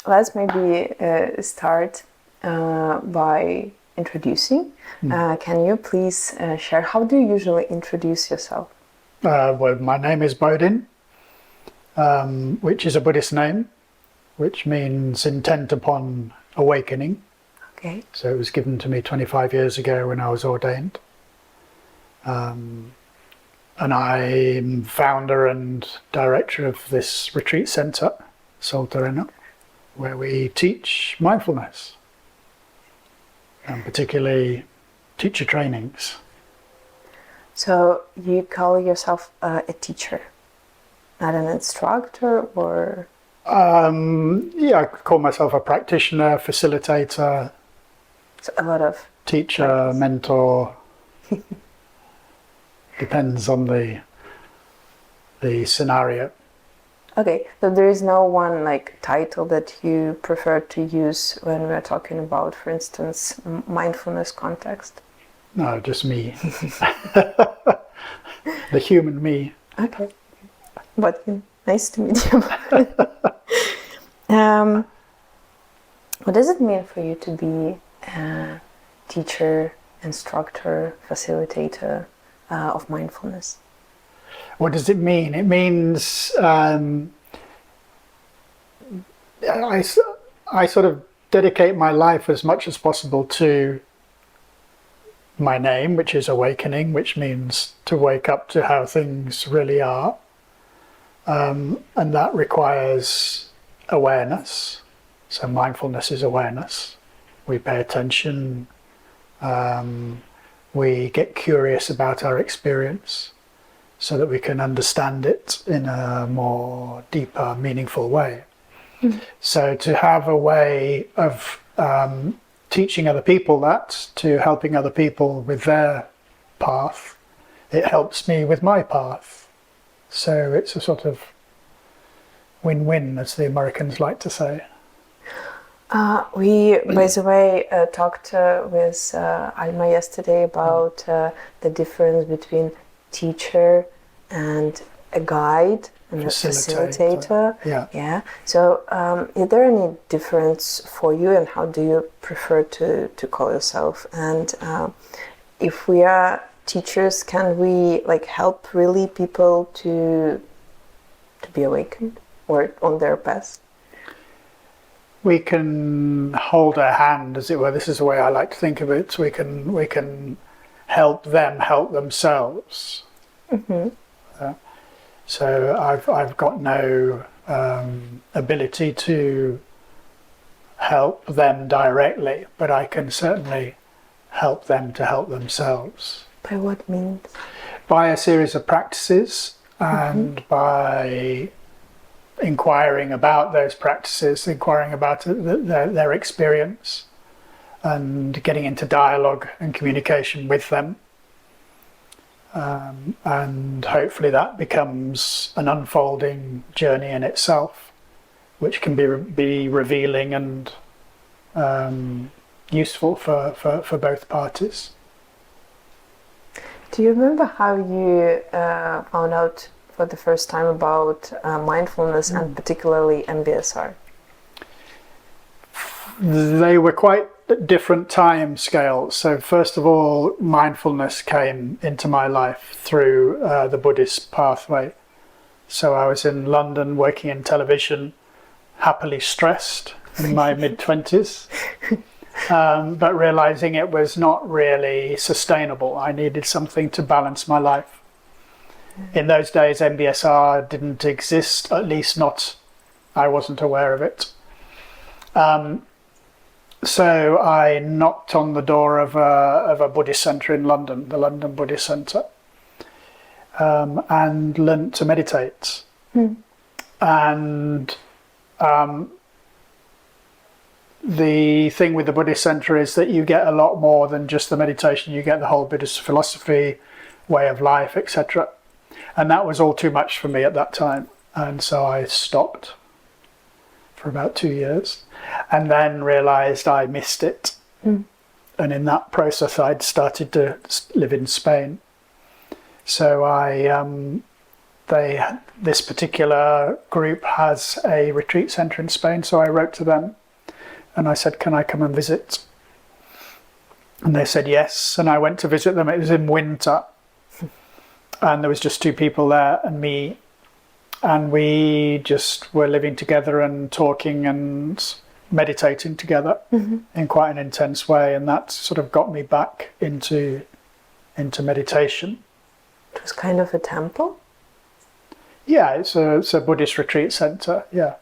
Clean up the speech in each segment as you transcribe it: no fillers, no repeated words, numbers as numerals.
let's maybe start by introducing. Can you please share, how do you usually introduce yourself? Well, my name is Bodhin, which is a Buddhist name, which means intent upon awakening. Okay. So it was given to me 25 years ago when I was ordained. And I'm founder and director of this retreat centre, Solterena, where we teach mindfulness, and particularly teacher trainings. So you call yourself a teacher, not an instructor, or? Yeah, I call myself a practitioner, facilitator, So a lot of teacher, practice. mentor. Depends on the scenario. Okay, so there is no one like title that you prefer to use when we're talking about, for instance, mindfulness context? No, just me. The human me. Okay, but nice to meet you. What does it mean for you to be a teacher, instructor, facilitator of mindfulness? What does it mean? It means I sort of dedicate my life as much as possible to my name, which is awakening, which means to wake up to how things really are. And that requires awareness. So mindfulness is awareness. We pay attention. We get curious about our experience so that we can understand it in a more deeper, meaningful way. So to have a way of teaching other people that, to helping other people with their path, it helps me with my path. So it's a sort of win-win, as the Americans like to say. We, by the way, talked with Alma yesterday about the difference between teacher and a guide and a facilitator. Yeah. So, is there any difference for you, and how do you prefer to call yourself? And if we are teachers, can we like help really people to be awakened or on their path? We can hold their hand, as it were. This is the way I like to think of it. We can help them help themselves. So I've got no ability to help them directly, but I can certainly help them to help themselves. By what means? By a series of practices and by inquiring about those practices, inquiring about their experience, and getting into dialogue and communication with them. And hopefully that becomes an unfolding journey in itself, which can be revealing and useful for both parties. Do you remember how you found out for the first time about mindfulness and particularly MBSR? They were quite different time scales. So first of all, mindfulness came into my life through the Buddhist pathway. So I was in London working in television, happily stressed in my mid-20s, but realizing it was not really sustainable. I needed something to balance my life. In those days, MBSR didn't exist, at least not, I wasn't aware of it. So I knocked on the door of a Buddhist centre in London, the London Buddhist Centre, and learnt to meditate. And the thing with the Buddhist centre is that you get a lot more than just the meditation. You get the whole Buddhist philosophy, way of life, etc. And that was all too much for me at that time. And so I stopped for about 2 years and then realised I missed it. And in that process, I'd started to live in Spain. So this particular group has a retreat centre in Spain, so I wrote to them and I said, can I come and visit? And they said yes, and I went to visit them. It was in winter, and there was just 2 people there and me, and we just were living together and talking and meditating together in quite an intense way, and that sort of got me back into meditation. It was kind of a temple? Yeah, it's a Buddhist retreat centre. Yeah.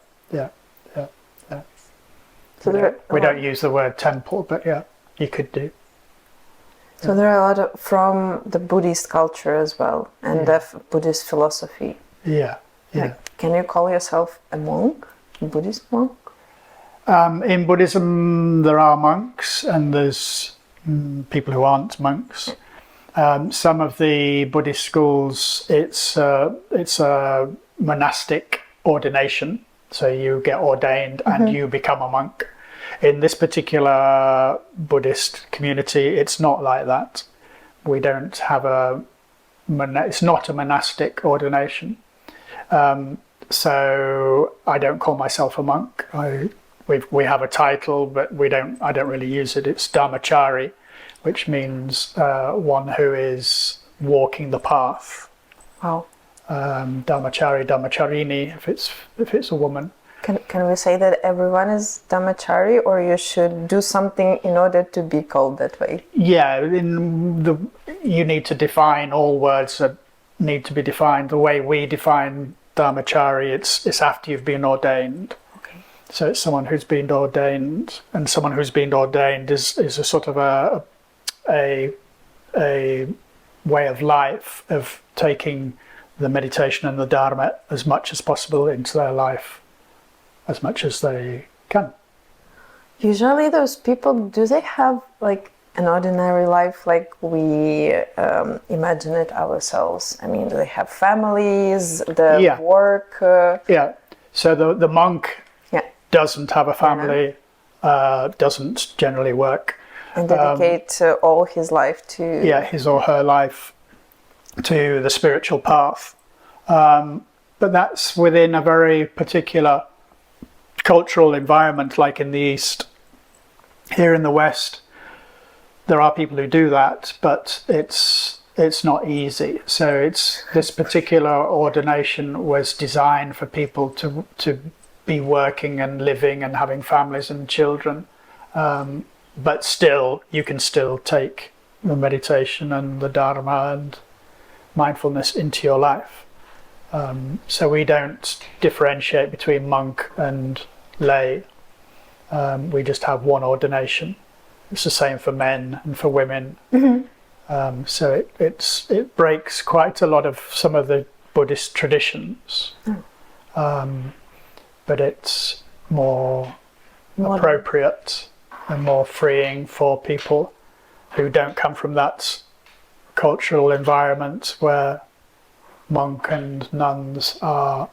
So we don't use the word temple, but yeah, you could do. So there are a lot from the Buddhist culture as well, and the Buddhist philosophy. Yeah. Like, can you call yourself a monk, a Buddhist monk? In Buddhism, there are monks, and there's people who aren't monks. Some of the Buddhist schools, it's a monastic ordination, so you get ordained and you become a monk. In this particular Buddhist community, it's not like that. We don't have it's not a monastic ordination. So I don't call myself a monk. We have a title, but I don't really use it. It's Dharmachari, which means one who is walking the path. Wow. Dharmachari, Dharmacharini, if it's a woman. Can we say that everyone is Dharmachari, or you should do something in order to be called that way? Yeah, you need to define all words that need to be defined. The way we define Dharmachari, it's after you've been ordained. Okay. So it's someone who's been ordained, and someone who's been ordained is a sort of a way of life of taking the meditation and the Dharma as much as possible into their life, as much as they can. Usually those people, do they have like an ordinary life like we imagine it ourselves? I mean, do they have families, work? Yeah, so the monk doesn't have a family, doesn't generally work. And dedicate all his life to... Yeah, his or her life to the spiritual path. But that's within a very particular cultural environment, like in the East. Here in the West, there are people who do that, but it's not easy. So this particular ordination was designed for people to be working and living and having families and children. But still, you can still take the meditation and the Dharma and mindfulness into your life. So we don't differentiate between monk and lay. We just have one ordination. It's the same for men and for women. So it breaks quite a lot of some of the Buddhist traditions. But it's more appropriate and more freeing for people who don't come from that cultural environment where monk and nuns are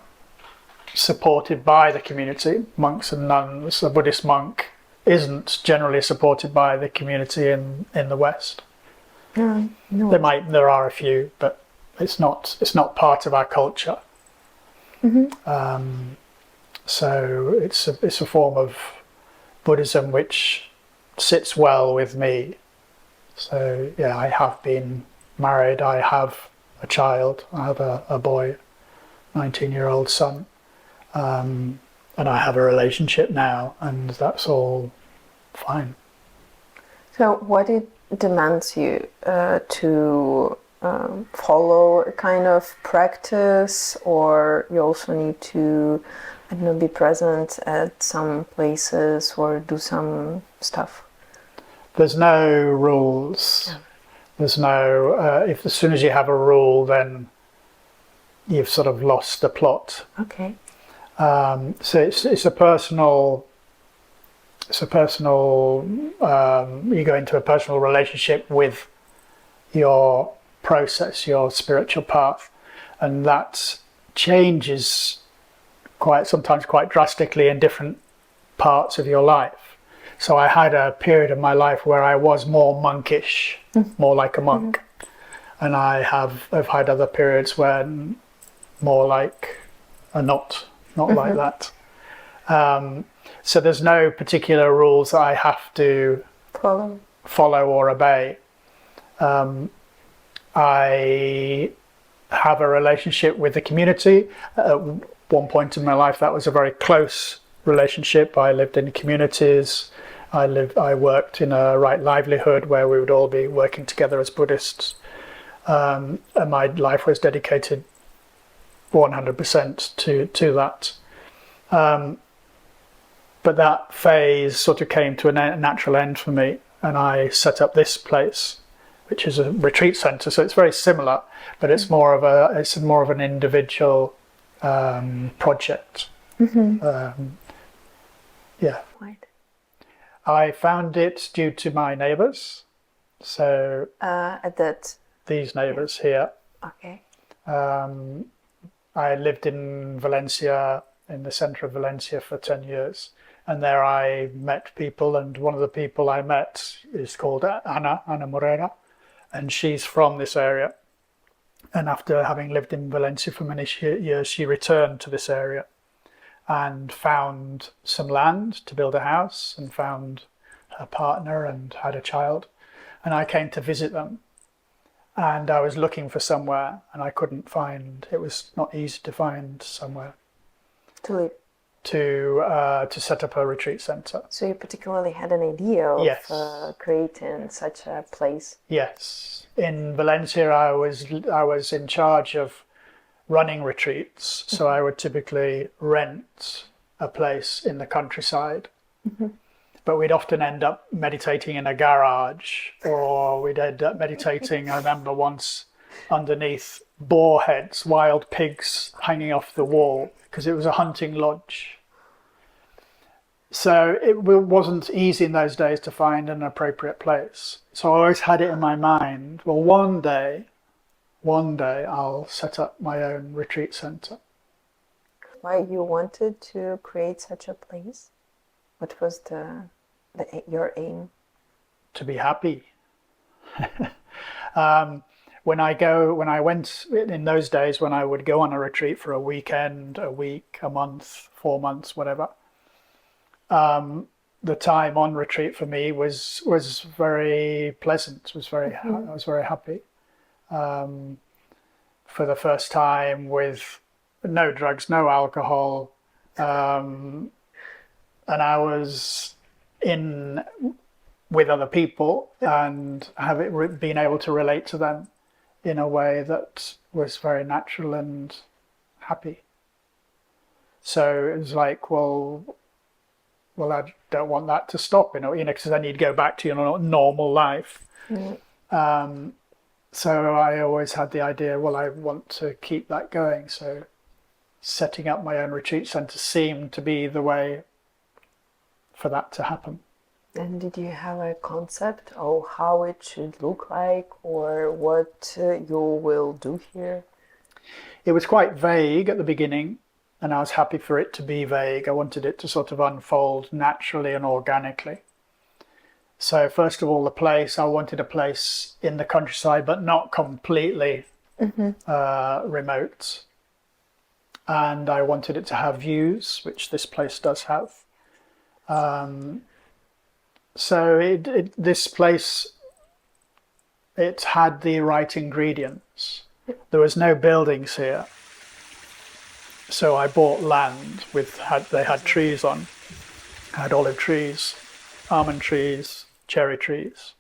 supported by the community. Monks and nuns, a Buddhist monk isn't generally supported by the community in the West. No. There are a few, but it's not part of our culture. So it's a form of Buddhism which sits well with me. So yeah, I have been married, I have a child, I have a boy, 19-year-old son, and I have a relationship now, and that's all fine. So what it demands you to follow a kind of practice, or you also need to, I don't know, be present at some places or do some stuff? There's no rules. Yeah. There's no, if as soon as you have a rule, then you've sort of lost the plot. Okay. So it's a personal, you go into a personal relationship with your process, your spiritual path, and that changes sometimes quite drastically in different parts of your life. So I had a period of my life where I was more monkish, more like a monk. And I've had other periods when more like a knot, not like that. So there's no particular rules that I have to follow or obey. I have a relationship with the community. At one point in my life, that was a very close relationship. I lived in communities. I worked in a right livelihood where we would all be working together as Buddhists. And my life was dedicated 100% to that. But that phase sort of came to a natural end for me, and I set up this place, which is a retreat center. So it's very similar, but it's more of an individual project. Yeah. Right. I found it due to my neighbors. So these neighbors here. Okay. I lived in Valencia, in the center of Valencia, for 10 years. And there I met people, and one of the people I met is called Ana Morera, and she's from this area. And after having lived in Valencia for many years, she returned to this area and found some land to build a house, and found her partner and had a child. And I came to visit them. And I was looking for somewhere, and I couldn't find, it was not easy to find somewhere To live. To set up a retreat center. So you particularly had an idea of Yes. Creating such a place? Yes. In Valencia, I was in charge of running retreats, so I would typically rent a place in the countryside. But we'd often end up meditating in a garage, or we'd end up meditating, I remember once, underneath boar heads, wild pigs hanging off the wall, because it was a hunting lodge. So it wasn't easy in those days to find an appropriate place. So I always had it in my mind, well, one day I'll set up my own retreat center. Why you wanted to create such a place? What was your aim? To be happy. When I went in those days, when I would go on a retreat for a weekend, a week, a month, 4 months, whatever, the time on retreat for me was very pleasant. I was very happy. For the first time, with no drugs, no alcohol, and I was in with other people and been able to relate to them in a way that was very natural and happy. So it was like, well, I don't want that to stop, because then you'd go back to your normal life. So I always had the idea, well, I want to keep that going. So setting up my own retreat center seemed to be the way for that to happen. And did you have a concept of how it should look like, or what you will do here? It was quite vague at the beginning, and I was happy for it to be vague. I wanted it to sort of unfold naturally and organically. So first of all, I wanted a place in the countryside, but not completely remote. And I wanted it to have views, which this place does have. So this place, it had the right ingredients. There was no buildings here. So I bought land they had trees on. I had olive trees, almond trees, cherry trees.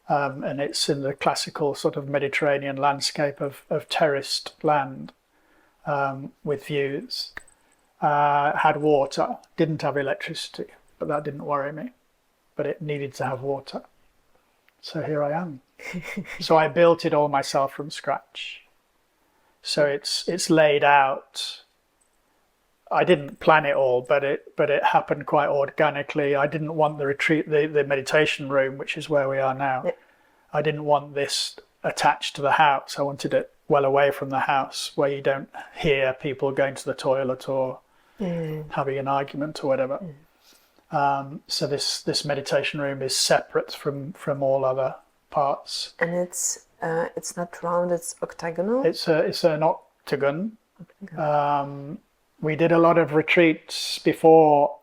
And it's in the classical sort of Mediterranean landscape of terraced land with views. Had water, didn't have electricity, but that didn't worry me. But it needed to have water. So here I am. So I built it all myself from scratch. So it's laid out. I didn't plan it all, but it happened quite organically. I didn't want the retreat, the meditation room, which is where we are now. Yeah. I didn't want this attached to the house. I wanted it well away from the house, where you don't hear people going to the toilet or having an argument or whatever. So this meditation room is separate from all other parts. And it's not round; it's octagonal. It's an octagon. We did a lot of retreats before,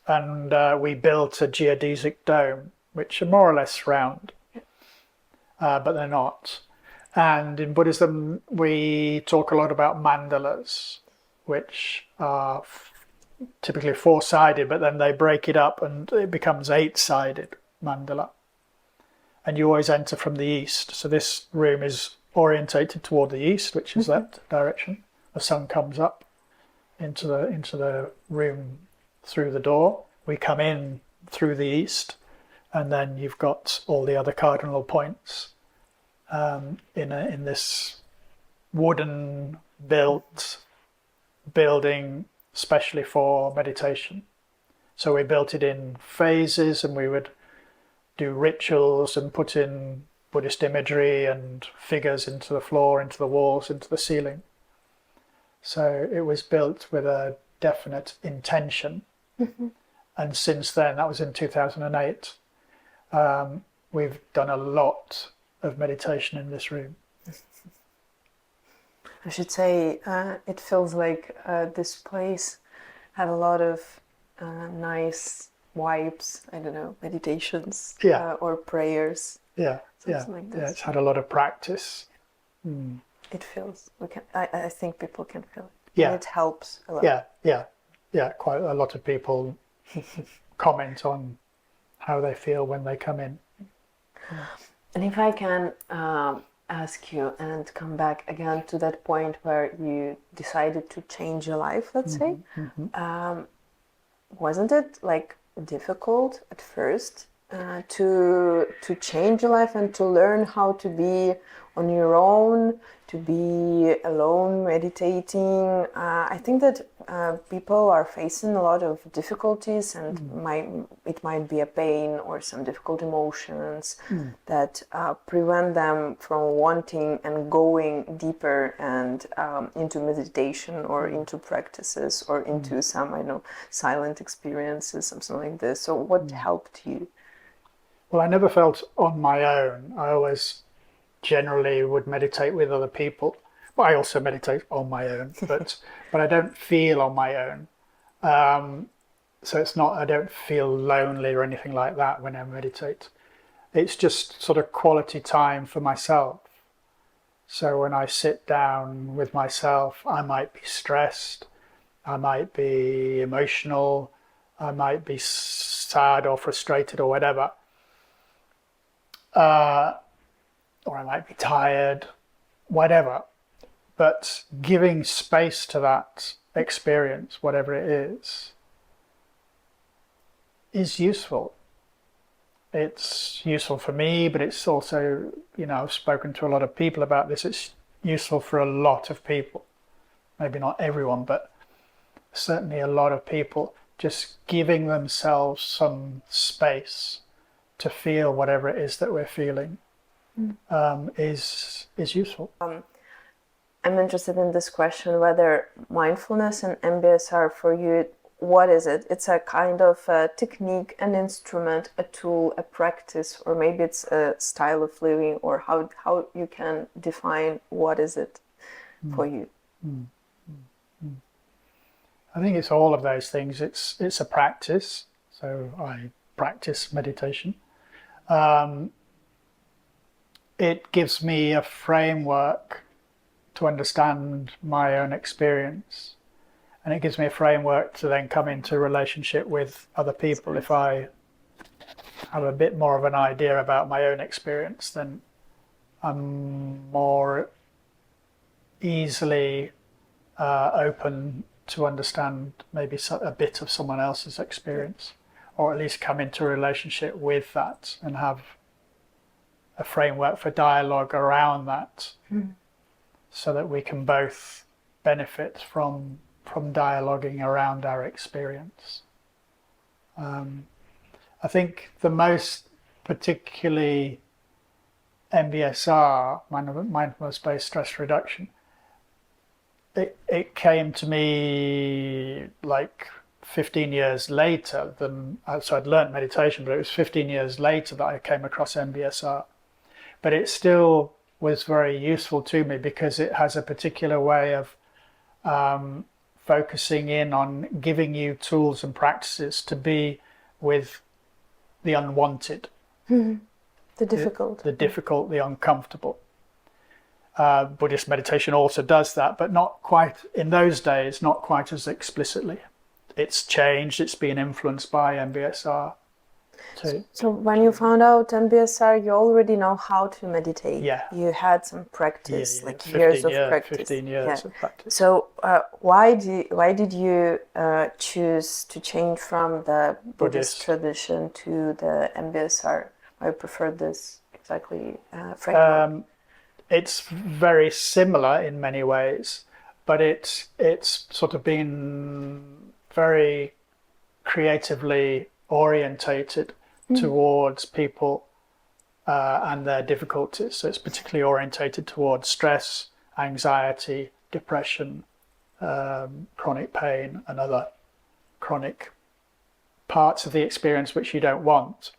and we built a geodesic dome, which are more or less round, but they're not. And in Buddhism, we talk a lot about mandalas, which are typically four-sided, but then they break it up and it becomes eight-sided mandala. And you always enter from the east. So this room is orientated toward the east, which is that direction. The sun comes up into the room through the door. We come in through the east, and then you've got all the other cardinal points in this wooden built building specially for meditation. So we built it in phases, and we would do rituals and put in Buddhist imagery and figures into the floor, into the walls, into the ceiling. So it was built with a definite intention. And since then, that was in 2008, we've done a lot of meditation in this room. I should say it feels like this place had a lot of nice vibes, I don't know, meditations or prayers. Yeah, Like this. yeah, it's had a lot of practice. It feels, I think people can feel it. Yeah. And it helps a lot. Yeah, quite a lot of people comment on how they feel when they come in. And if I can ask you and come back again to that point where you decided to change your life, let's say, wasn't it like difficult at first to change your life and to learn how to be on your own, to be alone meditating? I think that people are facing a lot of difficulties, and it might be a pain or some difficult emotions that prevent them from wanting and going deeper and into meditation or into practices or into some, I don't know, silent experiences, something like this. So what helped you? Well, I never felt on my own. I always generally would meditate with other people. Well, I also meditate on my own, but I don't feel on my own. So it's not, I don't feel lonely or anything like that when I meditate. It's just sort of quality time for myself. So when I sit down with myself, I might be stressed, I might be emotional, I might be sad or frustrated or whatever. Or I might be tired, whatever. But giving space to that experience, whatever it is useful. It's useful for me, but it's also, I've spoken to a lot of people about this. It's useful for a lot of people. Maybe not everyone, but certainly a lot of people. Just giving themselves some space to feel whatever it is that we're feeling is useful. I'm interested in this question, whether mindfulness and MBSR for you, what is it? It's a kind of a technique, an instrument, a tool, a practice, or maybe it's a style of living, or how you can define what is it for you? I think it's all of those things. It's a practice. So I practice meditation. It gives me a framework to understand my own experience, and it gives me a framework to then come into relationship with other people. If I have a bit more of an idea about my own experience, then I'm more easily open to understand maybe a bit of someone else's experience, or at least come into a relationship with that and have a framework for dialogue around that, so that we can both benefit from dialoguing around our experience. I think the most particularly MBSR, mindfulness-based stress reduction, it came to me like 15 years later than, so I'd learned meditation, but it was 15 years later that I came across MBSR. But it still was very useful to me because it has a particular way of focusing in on giving you tools and practices to be with the unwanted, The difficult. the difficult, the uncomfortable. Buddhist meditation also does that, but not quite in those days, not quite as explicitly. It's changed, it's been influenced by MBSR too. So when you found out MBSR, you already know how to meditate. Yeah. You had some practice, Yeah. like years of 15 years of practice. So why did you choose to change from the Buddhist tradition to the MBSR? I prefer this exactly framework. It's very similar in many ways, but it's sort of been very creatively orientated towards people and their difficulties. So it's particularly orientated towards stress, anxiety, depression, chronic pain, and other chronic parts of the experience which you don't want.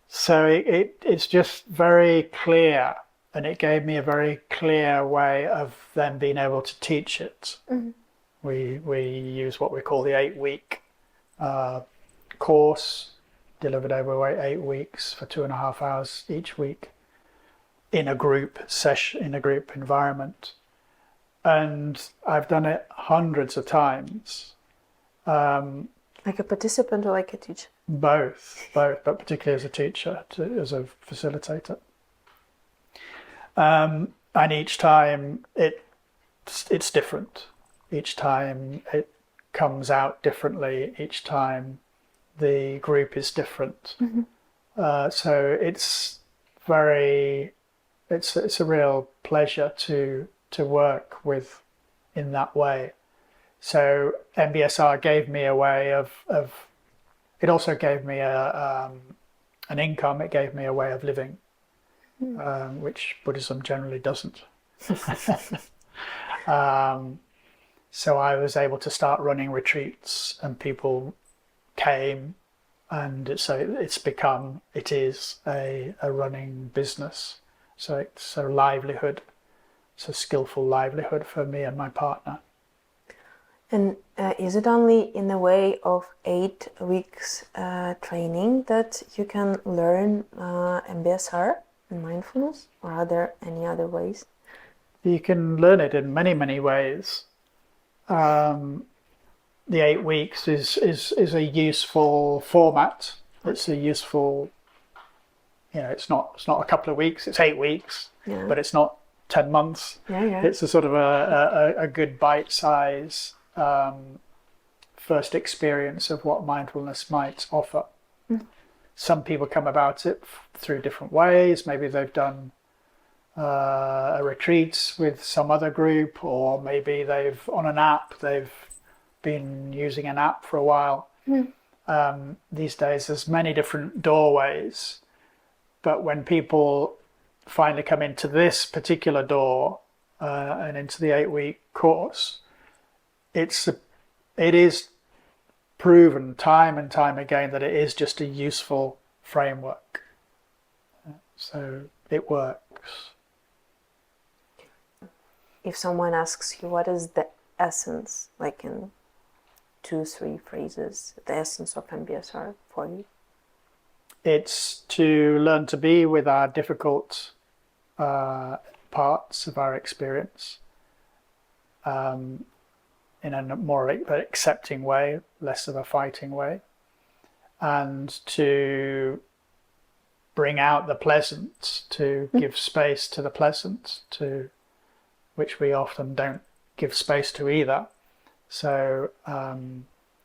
So it's just very clear, and it gave me a very clear way of then being able to teach it. We use what we call the 8-week course, delivered over 8 weeks for 2.5 hours each week in a group session, in a group environment. And I've done it hundreds of times. Like a participant or like a teacher? Both, but particularly as a teacher, as a facilitator. And each time it's different. Each time it comes out differently. Each time the group is different. So it's a real pleasure to work with in that way. So MBSR gave me a way of it also gave me an income. It gave me a way of living, which Buddhism generally doesn't. So I was able to start running retreats, and people came, and so it is a running business. So it's a livelihood. It's a skillful livelihood for me and my partner. And is it only in the way of 8 weeks training that you can learn MBSR and mindfulness, or are there any other ways? You can learn it in many, many ways. The 8 weeks is a useful format. It's a useful, it's not a couple of weeks. It's 8 weeks, but it's not 10 months. It's a sort of a good bite size first experience of what mindfulness might offer. Some people come about it through different ways. Maybe they've done a retreat with some other group, or maybe they've on an app. They've been using an app for a while. These days there's many different doorways, but when people finally come into this particular door and into the 8-week course, it is proven time and time again that it is just a useful framework. So it works. If someone asks you what is the essence, like in 2-3 phrases, the essence of MBSR for you? It's to learn to be with our difficult parts of our experience in a more accepting way, less of a fighting way, and to bring out the pleasant, to give space to the pleasant, which we often don't give space to either. So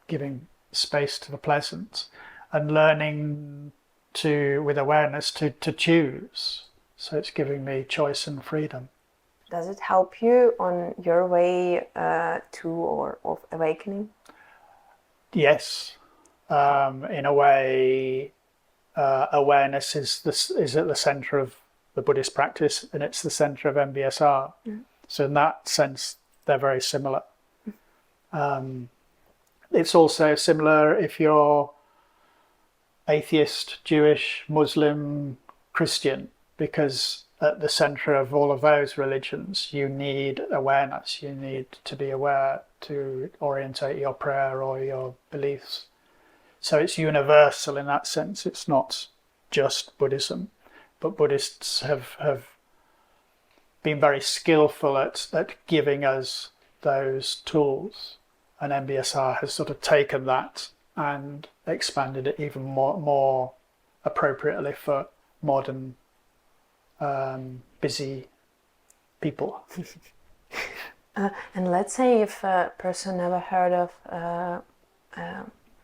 giving space to the pleasant and learning with awareness to choose. So it's giving me choice and freedom. Does it help you on your way to or of awakening? Yes. In a way, awareness is at the center of the Buddhist practice, and it's the center of MBSR. So in that sense, they're very similar. It's also similar if you're atheist, Jewish, Muslim, Christian, because at the center of all of those religions, you need awareness. You need to be aware to orientate your prayer or your beliefs. So it's universal in that sense. It's not just Buddhism, but Buddhists have been very skillful at giving us those tools, and MBSR has sort of taken that and expanded it even more appropriately for modern busy people. And let's say if a person never heard of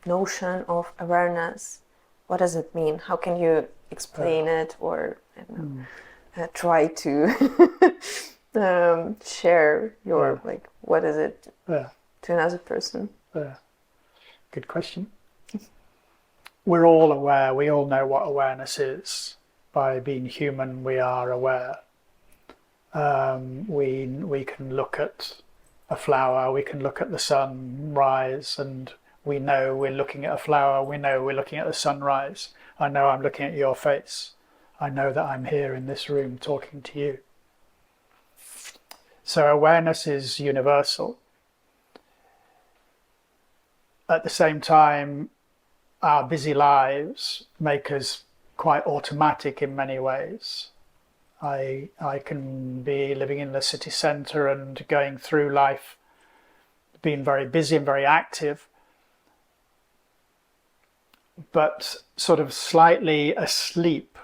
notion of awareness, what does it mean? How can you explain it, or I don't know, try to share your like what is it to another person? Good question. We're all aware. We all know what awareness is. By being human, we are aware. We can look at a flower, we can look at the sun rise, and we know we're looking at a flower, we know we're looking at the sunrise. I know I'm looking at your face. I know that I'm here in this room talking to you. So awareness is universal. At the same time, our busy lives make us quite automatic in many ways. I can be living in the city centre and going through life, being very busy and very active, but sort of slightly asleep,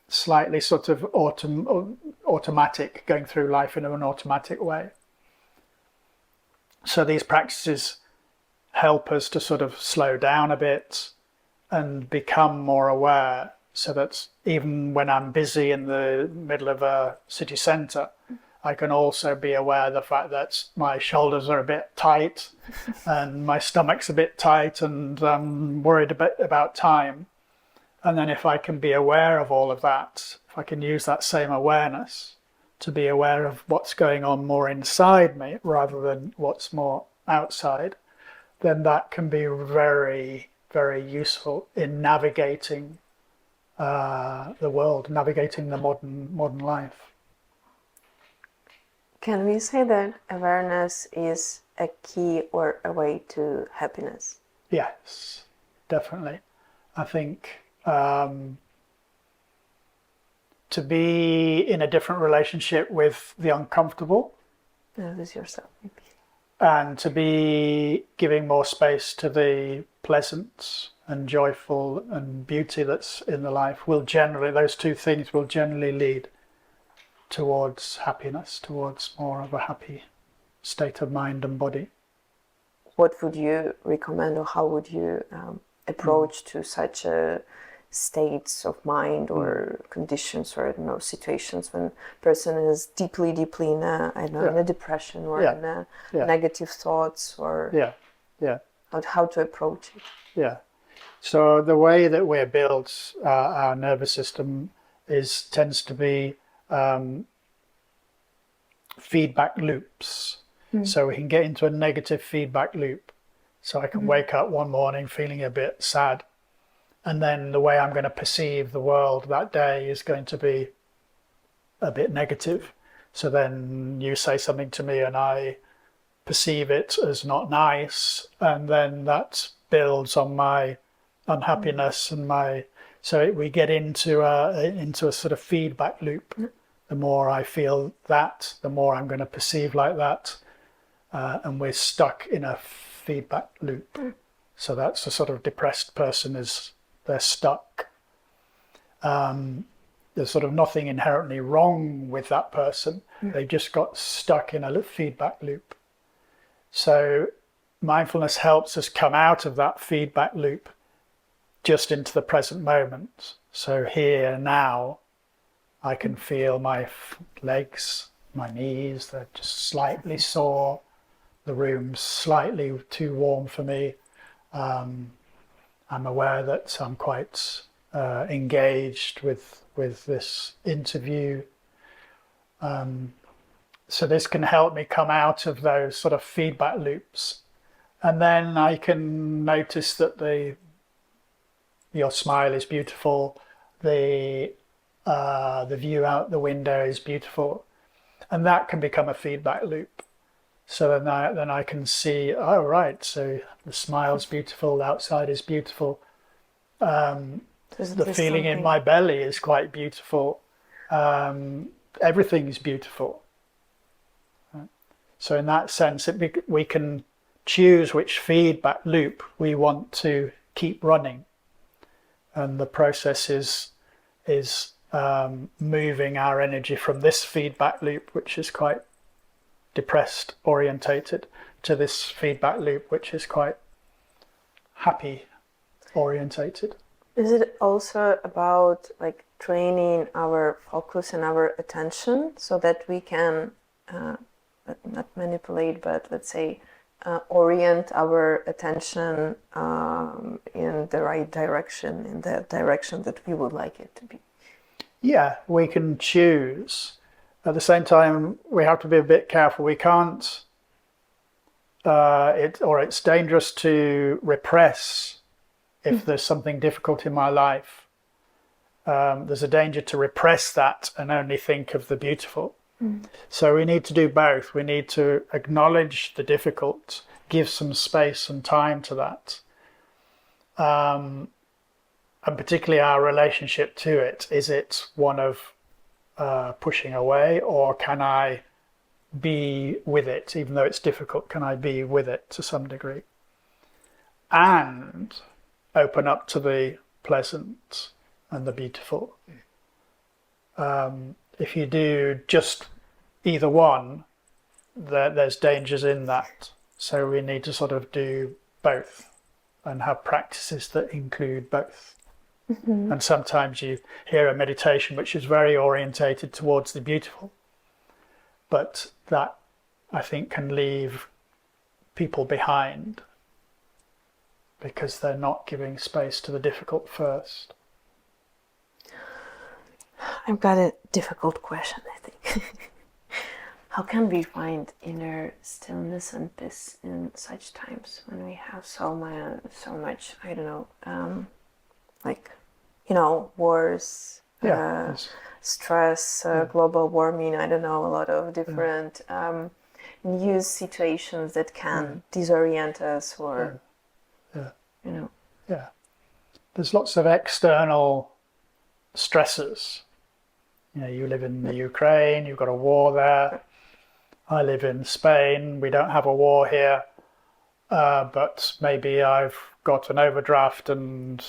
slightly sort of automatic, going through life in an automatic way. So these practices help us to sort of slow down a bit and become more aware, so that even when I'm busy in the middle of a city centre, I can also be aware of the fact that my shoulders are a bit tight and my stomach's a bit tight, and I'm worried a bit about time. And then if I can be aware of all of that, if I can use that same awareness to be aware of what's going on more inside me rather than what's more outside, then that can be very, very useful in navigating the world, navigating the modern life. Can we say that awareness is a key or a way to happiness? Yes, definitely. I think to be in a different relationship with the uncomfortable, with yourself, maybe. And to be giving more space to the pleasant and joyful and beauty that's in the life will generally, those two things will generally lead towards happiness, towards more of a happy state of mind and body. What would you recommend, or how would you approach to such a states of mind or conditions, or I don't know, situations when a person is deeply in a, I don't know, in a depression or in a negative thoughts, or how to approach it? So the way that we're built, our nervous system tends to be feedback loops. So we can get into a negative feedback loop. So I can wake up one morning feeling a bit sad, and then the way I'm going to perceive the world that day is going to be a bit negative. So then you say something to me and I perceive it as not nice, and then that builds on my unhappiness and so we get into a sort of feedback loop. The more I feel that, the more I'm going to perceive like that, and we're stuck in a feedback loop. So that's a sort of depressed person, they're stuck. There's sort of nothing inherently wrong with that person. They just got stuck in a feedback loop. So mindfulness helps us come out of that feedback loop just into the present moment. So here, now, I can feel my legs, my knees, they're just slightly sore. The room's slightly too warm for me. I'm aware that I'm quite engaged with this interview. So this can help me come out of those sort of feedback loops. And then I can notice that your smile is beautiful. The the view out the window is beautiful. And that can become a feedback loop. So then I can see, oh, right, so the smile's beautiful, the outside is beautiful. There's at The least feeling in something. my belly is quite beautiful. Everything's beautiful. So in that sense, we can choose which feedback loop we want to keep running. And the process is moving our energy from this feedback loop, which is quite depressed orientated, to this feedback loop, which is quite happy orientated. Is it also about like training our focus and our attention so that we can not manipulate, but let's say orient our attention in the right direction, in the direction that we would like it to be? Yeah, we can choose. At the same time, we have to be a bit careful. We can't. It's dangerous to repress if there's something difficult in my life. There's a danger to repress that and only think of the beautiful. So we need to do both. We need to acknowledge the difficult, give some space and time to that. And particularly our relationship to it. Is it one of pushing away, or can I be with it? Even though it's difficult, can I be with it to some degree? And open up to the pleasant and the beautiful. If you do just either one, there's dangers in that. So we need to sort of do both and have practices that include both. Mm-hmm. And sometimes you hear a meditation which is very orientated towards the beautiful, but that, I think, can leave people behind because they're not giving space to the difficult first. I've got a difficult question, I think. How can we find inner stillness and peace in such times when we have so much, I don't know, wars, stress, global warming, I don't know, a lot of different news situations that can disorient us or, Yeah. There's lots of external stressors. You live in the Ukraine, you've got a war there. I live in Spain, we don't have a war here, but maybe I've got an overdraft and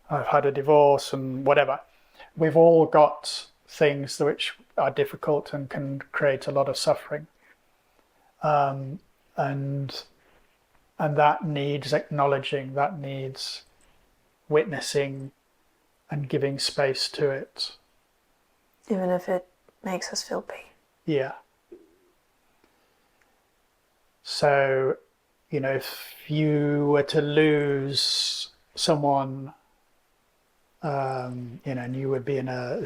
I've had a divorce and whatever. We've all got things which are difficult and can create a lot of suffering. And that needs acknowledging, that needs witnessing and giving space to it. Even if it makes us feel pain. Yeah. So, if you were to lose someone, and you would be going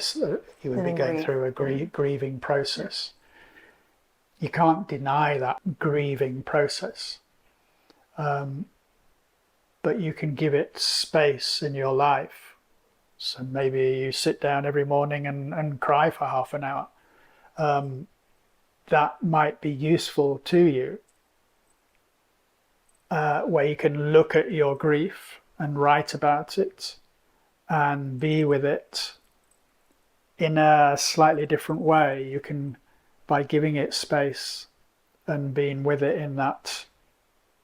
through a grieving process. You can't deny that grieving process, but you can give it space in your life. So maybe you sit down every morning and cry for half an hour. That might be useful to you, where you can look at your grief and write about it and be with it in a slightly different way. You can, by giving it space and being with it in that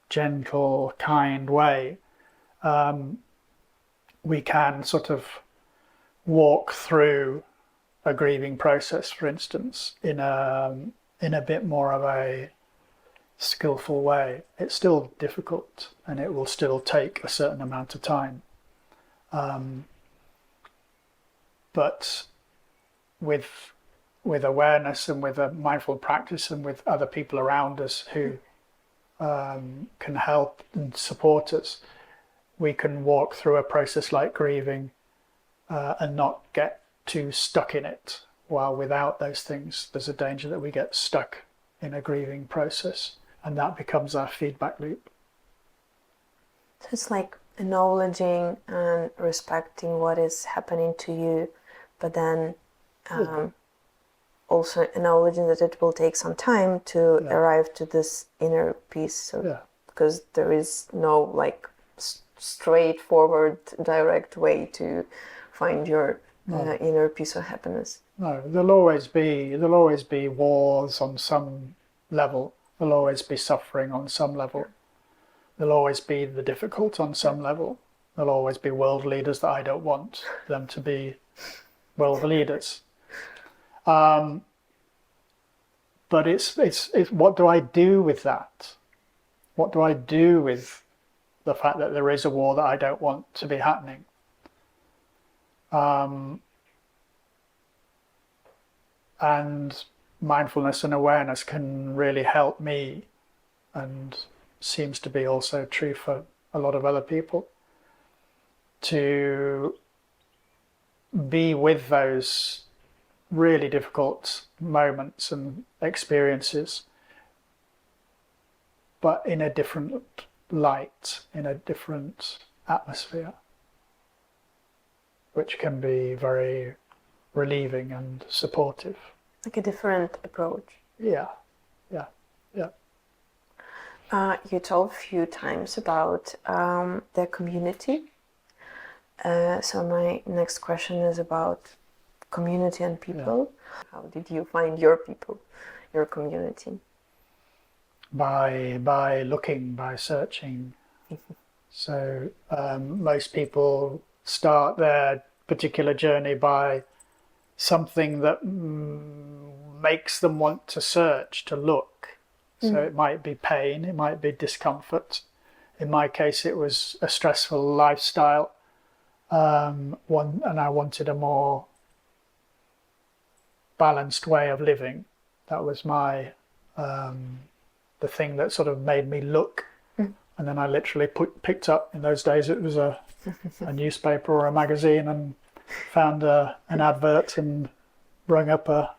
gentle, kind way, we can sort of walk through a grieving process, for instance, in a bit more of a skillful way. It's still difficult and it will still take a certain amount of time. But with awareness and with a mindful practice and with other people around us who can help and support us, we can walk through a process like grieving and not get too stuck in it. While without those things, there's a danger that we get stuck in a grieving process, and that becomes our feedback loop. So it's like acknowledging and respecting what is happening to you, but then Also acknowledging that it will take some time to arrive to this inner peace. So, because there is no like straightforward, direct way to find your inner peace or happiness. No, there'll always be wars on some level. There'll always be suffering on some level. There'll always be the difficult on some level. There'll always be world leaders that I don't want them to be world leaders. But it's what do I do with that? What do I do with the fact that there is a war that I don't want to be happening? And mindfulness and awareness can really help me, and seems to be also true for a lot of other people, to be with those really difficult moments and experiences, but in a different light, in a different atmosphere, which can be very relieving and supportive. Like a different approach. Yeah. You told a few times about their community. So my next question is about community and people. How did you find your people, your community? By looking, by searching. So most people start their particular journey by something that makes them want to search, to look. So it might be pain, it might be discomfort. In my case, it was a stressful lifestyle, and I wanted a more balanced way of living. That was my the thing that sort of made me look. And then I literally picked up, in those days it was a newspaper or a magazine, and found an advert and rung up a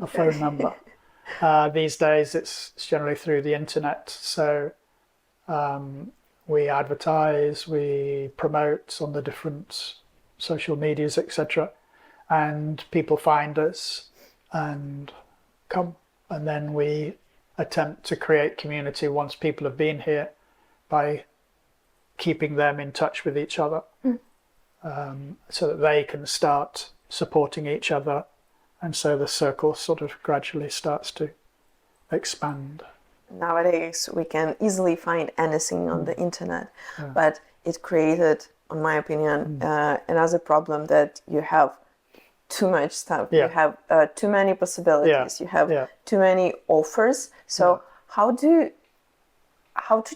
phone number. These days it's generally through the internet, so we advertise, we promote on the different social medias, etc., and people find us and come, and then we attempt to create community once people have been here by keeping them in touch with each other, so that they can start supporting each other, and so the circle sort of gradually starts to expand. Nowadays we can easily find anything on the internet, but it created, in my opinion, another problem, that you have too much stuff. You have too many possibilities. You have too many offers. So how to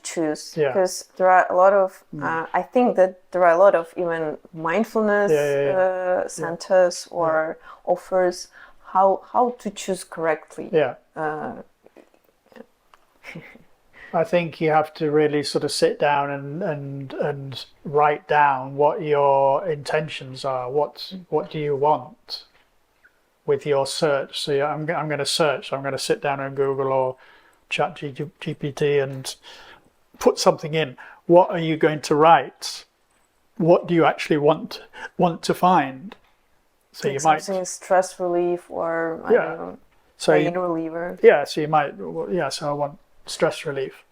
choose? Because there are a lot of I think that there are a lot of even mindfulness centers or offers. How to choose correctly? I think you have to really sort of sit down and write down what your intentions are. What do you want with your search? So I'm going to search. I'm going to sit down on Google or ChatGPT and put something in. What are you going to write? What do you actually want to find? So you might something stress relief or I don't know, pain reliever. So you might so I want stress relief.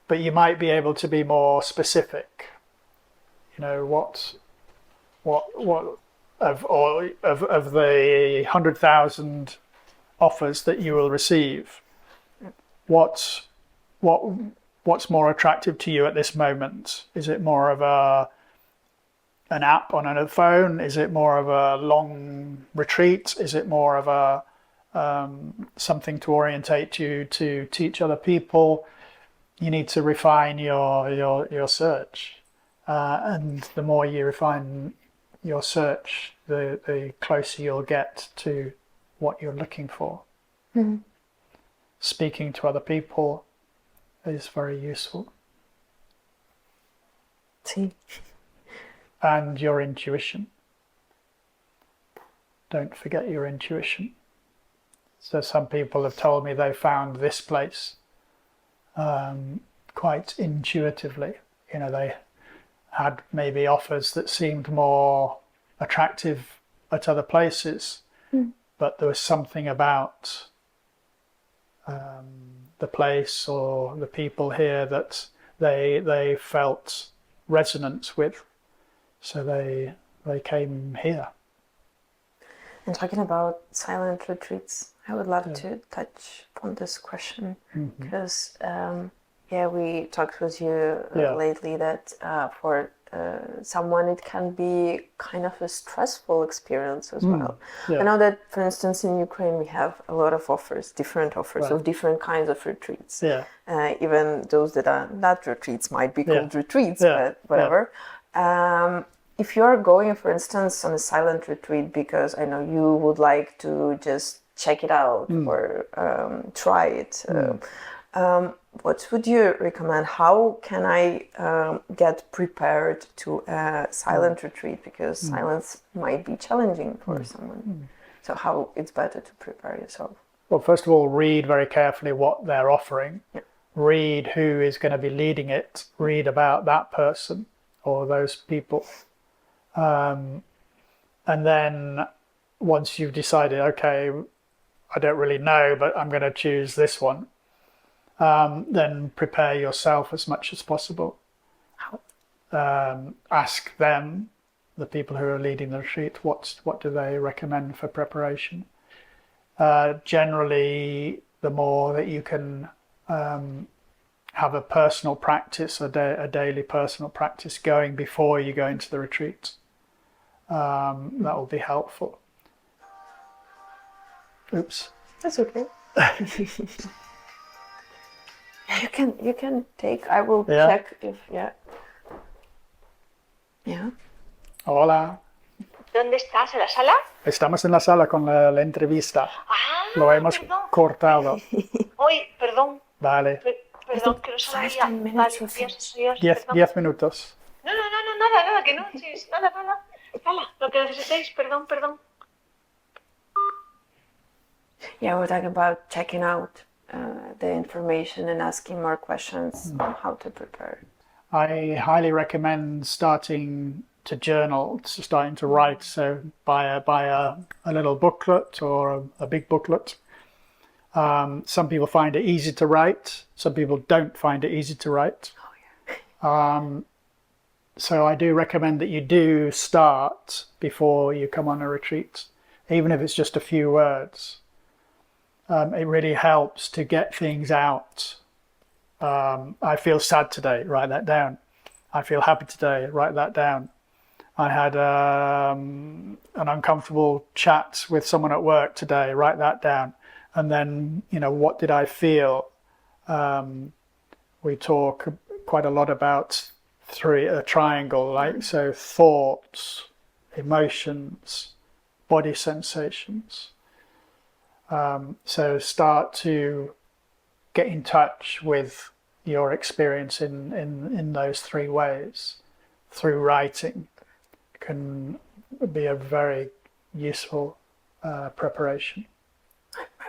But you might be able to be more specific. You know, what of the 100,000 offers that you will receive, what's more attractive to you at this moment? Is it more of an app on a phone? Is it more of a long retreat? Is it more of a something to orientate you to teach other people? You need to refine your search, and the more you refine your search, the closer you'll get to what you're looking for. Speaking to other people is very useful. And your intuition. Don't forget your intuition. So some people have told me they found this place quite intuitively. You know, they had maybe offers that seemed more attractive at other places, but there was something about the place or the people here that they felt resonance with, so they came here. And talking about silent retreats, I would love to touch upon this question because, we talked with you lately that for someone it can be kind of a stressful experience as well. I know that, for instance, in Ukraine we have a lot of different offers of different kinds of retreats. Even those that are not retreats might be called retreats, but whatever. If you are going, for instance, on a silent retreat because I know you would like to just check it out or try it, what would you recommend? How can I get prepared to a silent retreat? Because silence might be challenging for someone. So how it's better to prepare yourself? Well, first of all, read very carefully what they're offering. Read who is going to be leading it. Read about that person or those people. And then once you've decided, okay, I don't really know, but I'm going to choose this one, then prepare yourself as much as possible. Ask them, the people who are leading the retreat, what do they recommend for preparation. Generally, the more that you can have a personal practice, a daily personal practice going before you go into the retreat, that will be helpful. Oops. That's okay. You can take. I will check if Hola. ¿Dónde estás? ¿En la sala? Estamos en la sala con la entrevista. Lo hemos cortado. Uy, perdón. Vale. Perdón, que no sabía. Vale, Dios, 10 minutos. No, nada, que no. Sí, nada. Lo que necesitéis, perdón. Yeah, we're talking about checking out the information and asking more questions on how to prepare. I highly recommend starting to journal, starting to write. So buy a little booklet or a big booklet. Some people find it easy to write. Some people don't find it easy to write. So I do recommend that you do start before you come on a retreat, even if it's just a few words. It really helps to get things out. I feel sad today, write that down. I feel happy today, write that down. I had an uncomfortable chat with someone at work today, write that down. And then, what did I feel? We talk quite a lot about a triangle, like so thoughts, emotions, body sensations. So start to get in touch with your experience in those three ways. Through writing can be a very useful preparation.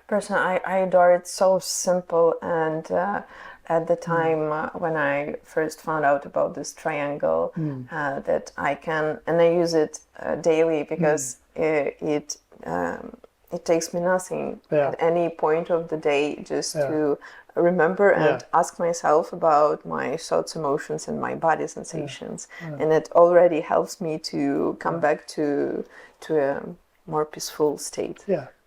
Personally, I adore it. So simple, and at the time when I first found out about this triangle, that I can, and I use it daily because it takes me nothing at any point of the day just to remember and ask myself about my thoughts, emotions, and my body sensations, and it already helps me to come back to a more peaceful state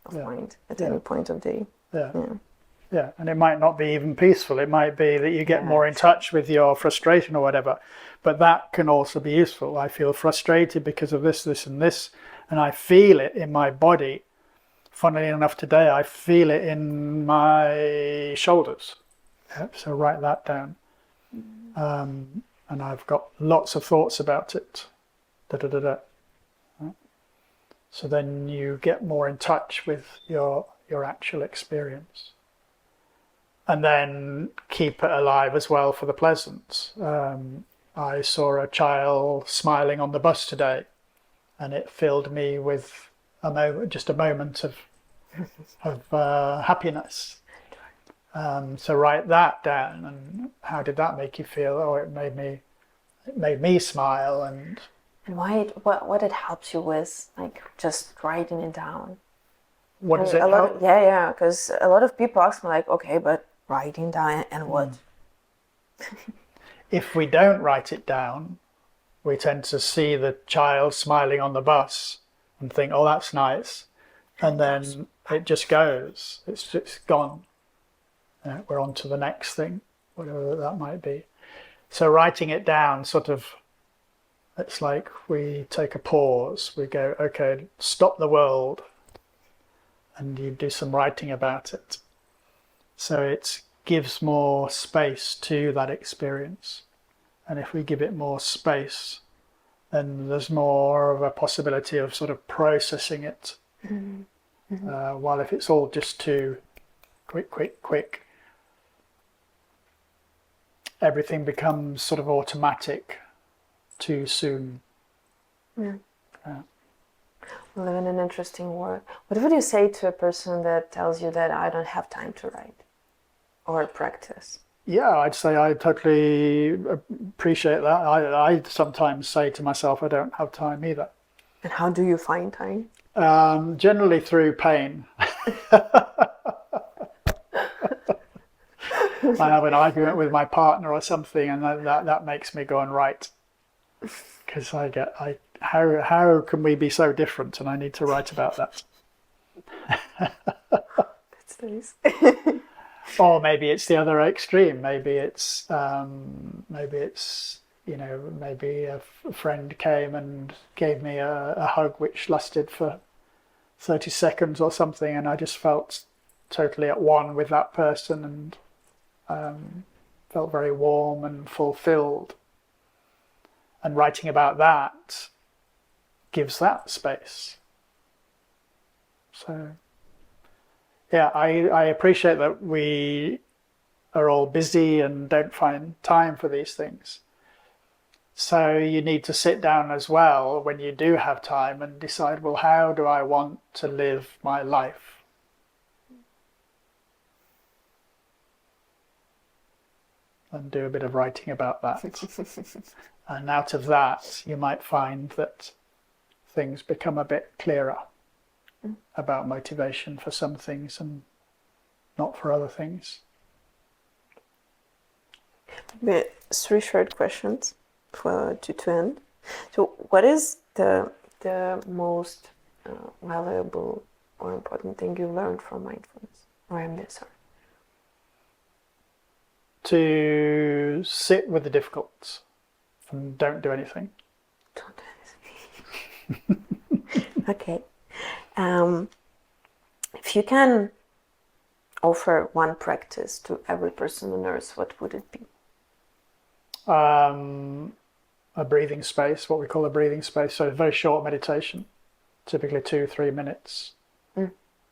of mind at any point of day. Yeah, and it might not be even peaceful. It might be that you get more in touch with your frustration or whatever, but that can also be useful. I feel frustrated because of this, and this, and I feel it in my body. Funnily enough, today I feel it in my shoulders. So write that down. And I've got lots of thoughts about it. So then you get more in touch with your actual experience. And then keep it alive as well for the pleasant. I saw a child smiling on the bus today, and it filled me with just a moment of happiness. So write that down. And how did that make you feel? Oh, it made me smile, and And what it helps you with, like just writing it down. What does it A lot help? yeah, because a lot of people ask me like, okay, but writing down and what? If we don't write it down, we tend to see the child smiling on the bus and think, oh, that's nice. And then it just goes. It's just gone. We're on to the next thing, whatever that might be. So writing it down sort of, it's like we take a pause. We go, okay, stop the world. And you do some writing about it. So it gives more space to that experience. And if we give it more space, then there's more of a possibility of sort of processing it. While if it's all just too quick, everything becomes sort of automatic too soon. We live in an interesting world. What would you say to a person that tells you that I don't have time to write or practice? Yeah, I'd say I totally appreciate that. I sometimes say to myself, I don't have time either. And how do you find time? Generally through pain. I have an argument with my partner or something, and that makes me go and write. Because how can we be so different? And I need to write about that. That's nice. Or maybe it's the other extreme. Maybe it's maybe a friend came and gave me a hug which lasted for 30 seconds or something, and I just felt totally at one with that person and felt very warm and fulfilled. And writing about that gives that space. So, yeah, I appreciate that we are all busy and don't find time for these things. So you need to sit down as well when you do have time and decide, well, how do I want to live my life? And do a bit of writing about that. And out of that, you might find that things become a bit clearer about motivation for some things and not for other things. Three short questions to end. So, what is the most valuable or important thing you learned from mindfulness or MBSR? To sit with the difficult and don't do anything. Don't do anything. Okay. If you can offer one practice to every person on earth, what would it be? A breathing space, what we call a breathing space. So a very short meditation, typically 2-3 minutes,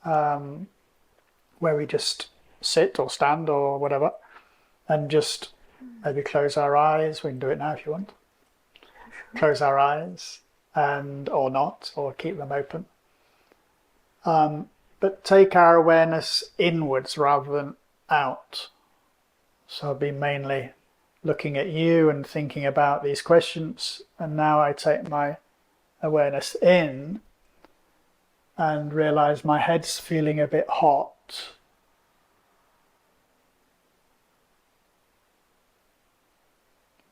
where we just sit or stand or whatever, and just maybe close our eyes. We can do it now if you want. Close our eyes or not, or keep them open. But take our awareness inwards rather than out. So I'll be mainly looking at you and thinking about these questions. And now I take my awareness in and realize my head's feeling a bit hot.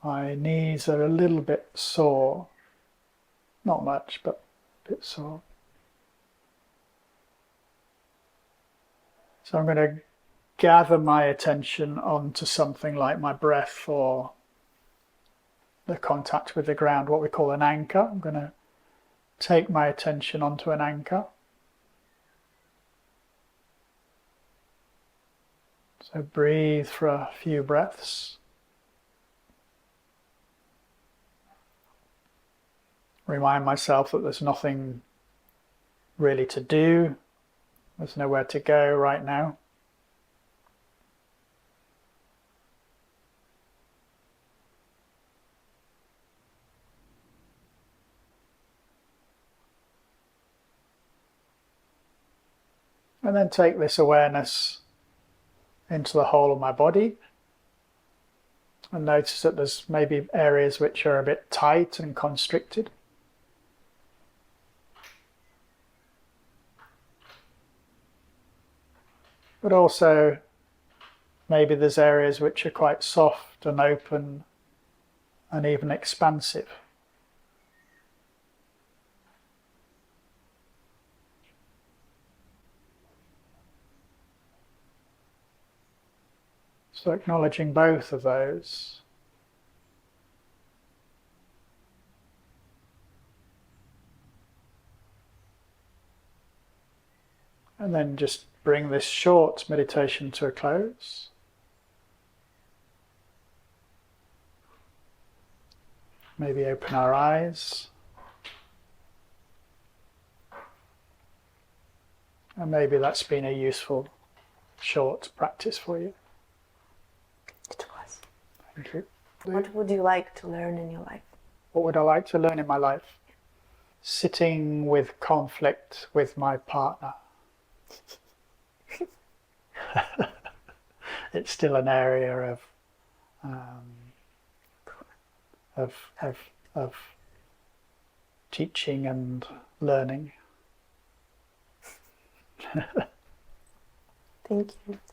My knees are a little bit sore. Not much, but a bit sore. So I'm going to gather my attention onto something like my breath or the contact with the ground, what we call an anchor. I'm going to take my attention onto an anchor. So breathe for a few breaths. Remind myself that there's nothing really to do. There's nowhere to go right now. And then take this awareness into the whole of my body. And notice that there's maybe areas which are a bit tight and constricted. but also maybe there's areas which are quite soft and open and even expansive. So acknowledging both of those. And then just bring this short meditation to a close. Maybe open our eyes. And maybe that's been a useful short practice for you. It was. Thank you. What would you like to learn in your life? What would I like to learn in my life? Sitting with conflict with my partner. It's still an area of teaching and learning. Thank you.